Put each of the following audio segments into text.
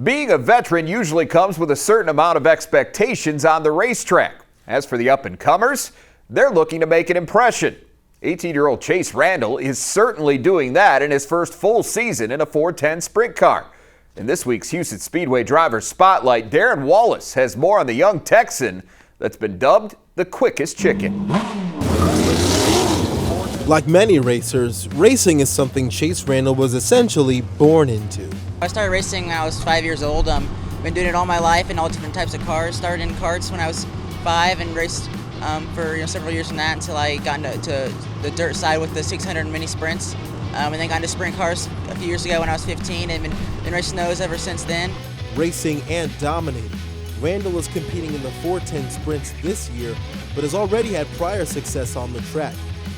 Being a veteran usually comes with a certain amount of expectations on the racetrack. As for the up-and-comers, they're looking to make an impression. 18-year-old Chase Randall is certainly doing that in his first full season in a 410 sprint car. In this week's Husets Speedway Driver Spotlight, Darren Wallace has more on the young Texan that's been dubbed the quickest chicken. Like many racers, racing is something Chase Randall was essentially born into. I started racing when I was 5 years old. Been doing it all my life in all different types of cars. Started in karts when I was 5 and raced for several years from that until I got into the dirt side with the 600 mini sprints. And then got into sprint cars a few years ago when I was 15 and been racing those ever since then. Racing and dominating, Randall is competing in the 410 sprints this year, but has already had prior success on the track,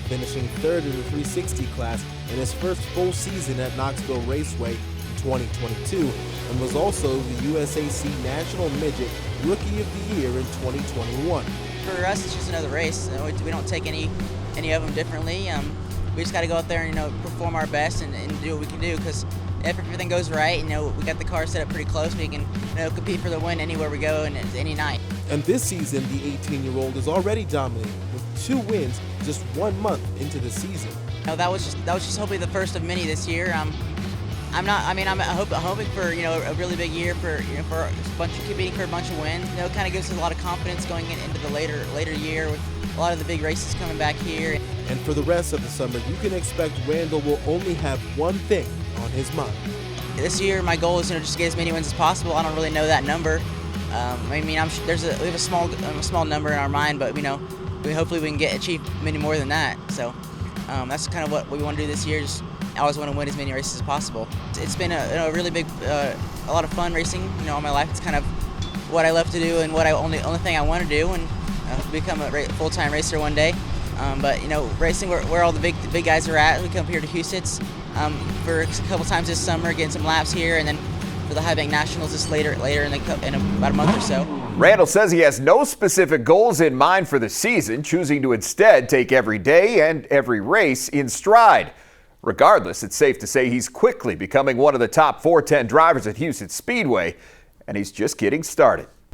finishing third in the 360 class in his first full season at Knoxville Raceway in 2022, and was also the USAC National Midget Rookie of the Year in 2021. For us, it's just another race. We don't take any of them differently. We just got to go out there and perform our best and do what we can do, because if everything goes right, we got the car set up pretty close. We can compete for the win anywhere we go and any night. And this season, the 18-year-old is already dominating with 2 wins just 1 month into the season. That was just hopefully the first of many this year. I'm hoping for a really big year for competing for a bunch of wins. It kind of gives us a lot of confidence going into the later year with a lot of the big races coming back here. And for the rest of the summer, you can expect Randall will only have one thing on his mind. This year, my goal is just to get as many wins as possible. I don't really know that number. We have a small number in our mind, but hopefully we can achieve many more than that. So that's kind of what we want to do this year. I always want to win as many races as possible. It's been a really big, a lot of fun racing. All my life, it's kind of what I love to do and what only thing I want to do, and become a full-time racer one day. But racing where all the big guys are at. We come here to Husets for a couple times this summer, getting some laps here, and then for the High Bank Nationals just later in about a month or so. Randall says he has no specific goals in mind for the season, choosing to instead take every day and every race in stride. Regardless, it's safe to say he's quickly becoming one of the top 410 drivers at Husets Speedway, and he's just getting started.